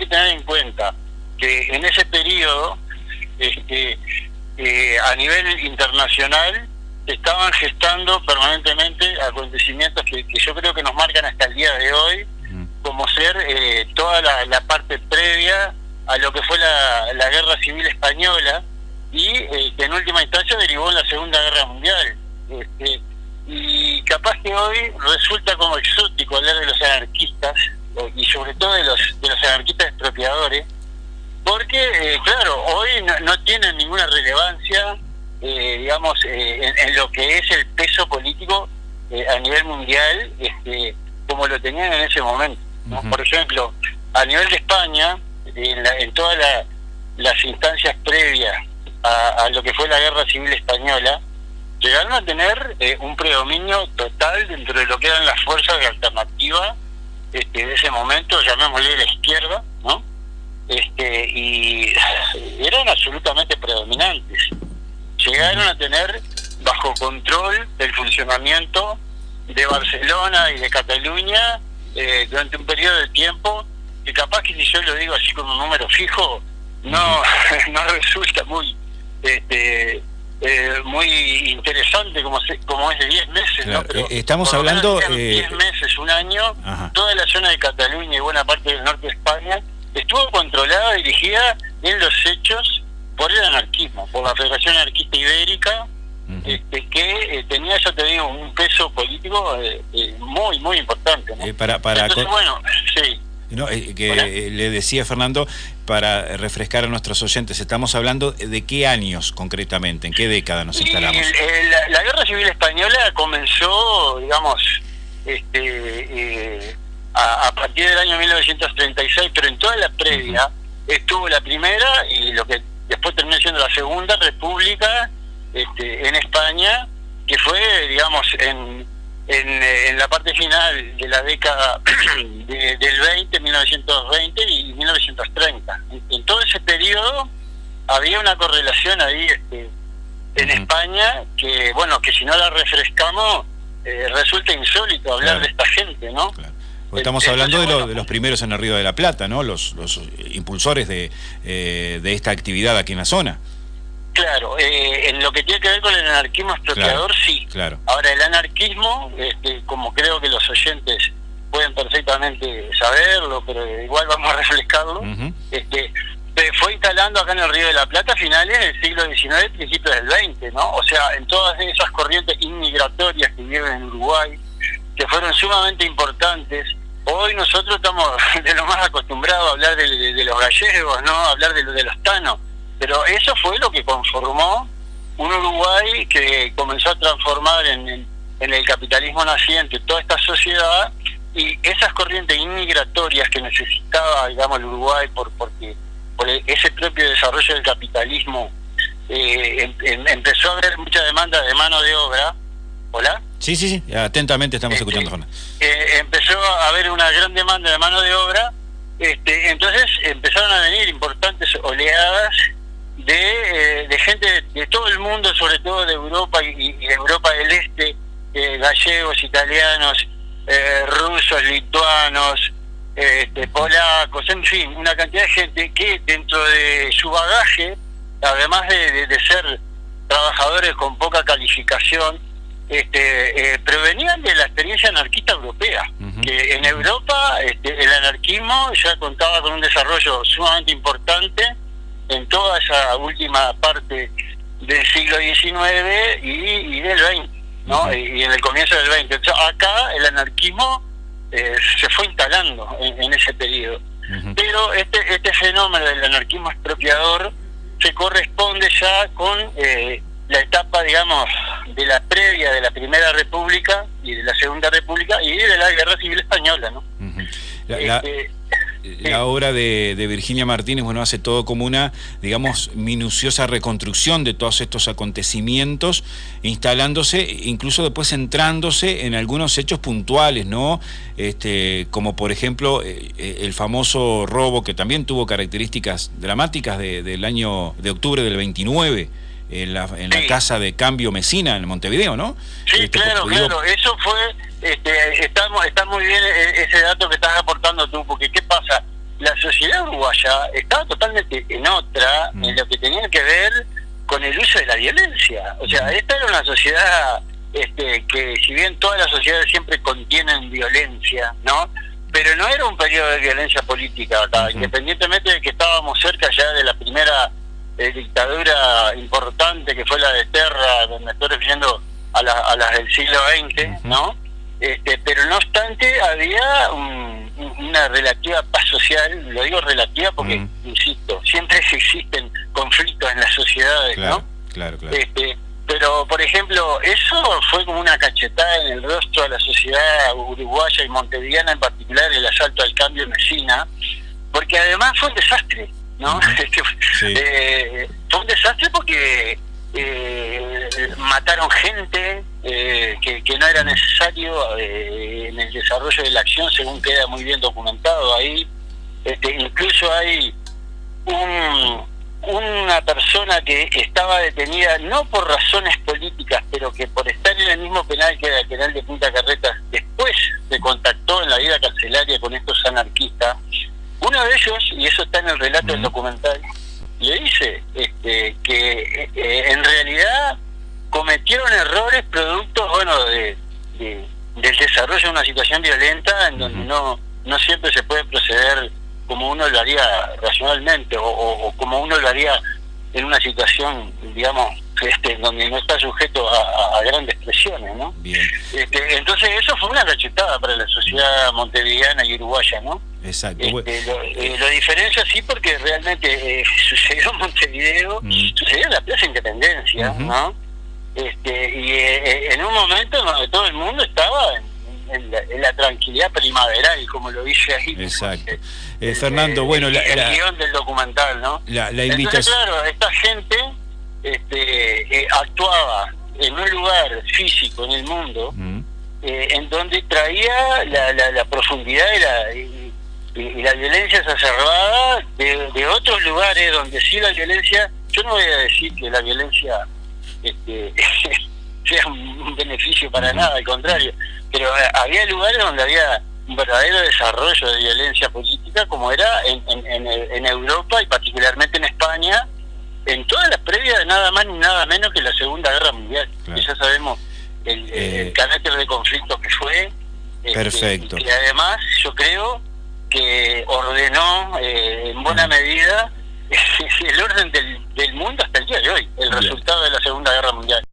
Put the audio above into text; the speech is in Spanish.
que tener en cuenta que en ese periodo, a nivel internacional, se estaban gestando permanentemente acontecimientos que yo creo que nos marcan hasta el día de hoy, como ser toda la parte previa a lo que fue la Guerra Civil Española, y que en última instancia derivó en la Segunda Guerra Mundial. Y capaz que hoy resulta como exótico hablar de los anarquistas, y sobre todo de los anarquistas expropiadores, porque claro, hoy no tienen ninguna relevancia, digamos, en lo que es el peso político a nivel mundial, como lo tenían en ese momento, ¿no? Por ejemplo, a nivel de España, en todas las instancias previas a lo que fue la Guerra Civil Española, llegaron a tener un predominio total dentro de lo que eran las fuerzas de alternativa de ese momento, llamémosle la izquierda, ¿no? Y eran absolutamente predominantes. Llegaron a tener bajo control el funcionamiento de Barcelona y de Cataluña durante un periodo de tiempo que capaz que si yo lo digo así con un número fijo no resulta muy muy interesante, como es de 10 meses, claro, ¿no? Pero estamos hablando 10 meses, un año. Ajá. Toda la zona de Cataluña y buena parte del norte de España estuvo controlada, dirigida en los hechos por el anarquismo, por la Federación Anarquista Ibérica, que tenía, ya te digo, un peso político muy, muy importante, ¿no? Entonces, bueno, sí. No, le decía Fernando, para refrescar a nuestros oyentes, estamos hablando de qué años concretamente, en qué década nos instalamos. La Guerra Civil Española comenzó, digamos, a partir del año 1936, pero en toda la previa estuvo la primera y lo que después terminó siendo la Segunda República en España, que fue, digamos, en la parte final de la década del 20, 1920 y 1930. En todo ese periodo había una correlación ahí en España que, bueno, que si no la refrescamos resulta insólito hablar de esta gente, ¿no? Claro. Porque estamos hablando de los primeros en el Río de la Plata, ¿no? Los impulsores de esta actividad aquí en la zona. Claro, en lo que tiene que ver con el anarquismo expropiador, claro, sí. Claro. Ahora, el anarquismo, como creo que los oyentes pueden perfectamente saberlo, pero igual vamos a refrescarlo, se fue instalando acá en el Río de la Plata a finales del siglo XIX, principios del XX, ¿no? O sea, en todas esas corrientes inmigratorias que viven en Uruguay, que fueron sumamente importantes. Hoy nosotros estamos de lo más acostumbrados a hablar de los gallegos, ¿no? A hablar de los tanos. Pero eso fue lo que conformó un Uruguay que comenzó a transformar en el capitalismo naciente toda esta sociedad, y esas corrientes inmigratorias que necesitaba, digamos, el Uruguay por ese propio desarrollo del capitalismo, empezó a haber mucha demanda de mano de obra. ¿Hola? Sí, atentamente estamos escuchando, Fernando. Empezó a haber una gran demanda de mano de obra, entonces empezaron a venir importantes oleadas de gente de todo el mundo, sobre todo de Europa y de Europa del Este, gallegos, italianos, rusos, lituanos, polacos, en fin, una cantidad de gente que dentro de su bagaje, además de ser trabajadores con poca calificación, provenían de la experiencia anarquista europea, que en Europa el anarquismo ya contaba con un desarrollo sumamente importante en toda esa última parte del siglo XIX y del XX, ¿no? Y en el comienzo del XX. Entonces, acá el anarquismo se fue instalando en ese periodo. Pero este fenómeno del anarquismo expropiador se corresponde ya con la etapa, digamos, de la previa de la Primera República y de la Segunda República y de la Guerra Civil Española, ¿no? La obra de Virginia Martínez, bueno, hace todo como una, digamos, minuciosa reconstrucción de todos estos acontecimientos, instalándose, incluso después centrándose en algunos hechos puntuales, ¿no? Como por ejemplo el famoso robo que también tuvo características dramáticas del año de octubre del 29, en la Casa de Cambio Mesina, en Montevideo, ¿no? Sí, claro, eso fue... está muy bien ese dato que estás aportando tú, porque ¿qué pasa? La sociedad uruguaya estaba totalmente en otra, en lo que tenía que ver con el uso de la violencia. O sea, esta era una sociedad que si bien todas las sociedades siempre contienen violencia, ¿no? Pero no era un periodo de violencia política acá, independientemente de que estábamos cerca ya de la primera dictadura importante que fue la de Terra, me estoy refiriendo a las del siglo XX, ¿no? Pero no obstante había una relativa paz social. Lo digo relativa porque, insisto, siempre existen conflictos en las sociedades, claro, ¿no? Claro. Pero, por ejemplo, eso fue como una cachetada en el rostro a la sociedad uruguaya y montevideana, en particular el asalto al cambio en Mesina, porque además fue un desastre, ¿no? Fue un desastre porque mataron gente que no era necesario en el desarrollo de la acción, según queda muy bien documentado ahí. Incluso hay una persona que estaba detenida no por razones políticas, pero que por estar en el mismo penal que era el penal de Punta Carretas, después se contactó en la vida carcelaria con estos anarquistas. Uno de ellos, y eso está en el relato del documental, le dice que en realidad cometieron errores producto, bueno, del desarrollo de una situación violenta en donde no siempre se puede proceder como uno lo haría racionalmente o como uno lo haría en una situación, digamos, donde no está sujeto a grandes presiones, ¿no? Bien. Entonces eso fue una cachetada para la sociedad montevideana y uruguaya, ¿no? Exacto. Lo diferencia sí porque realmente sucedió en Montevideo, sucedió en la Plaza Independencia, ¿no? Y en un momento donde todo el mundo estaba en la tranquilidad primaveral, como lo dice ahí. Exacto. Fernando, bueno, el guión del documental, ¿no? La invitación. Entonces, claro, esta gente actuaba en un lugar físico en el mundo en donde traía la profundidad y la violencia exacerbada de otros lugares donde sí la violencia, yo no voy a decir que la violencia sea un beneficio para nada, al contrario, pero había lugares donde había un verdadero desarrollo de violencia política, como era en Europa y particularmente en España, en toda la previa de nada más ni nada menos que la Segunda Guerra Mundial. Claro. Y ya sabemos el carácter de conflicto que fue. Perfecto. Y además yo creo que ordenó en buena medida el orden del mundo hasta el día de hoy, el resultado de la Segunda Guerra Mundial.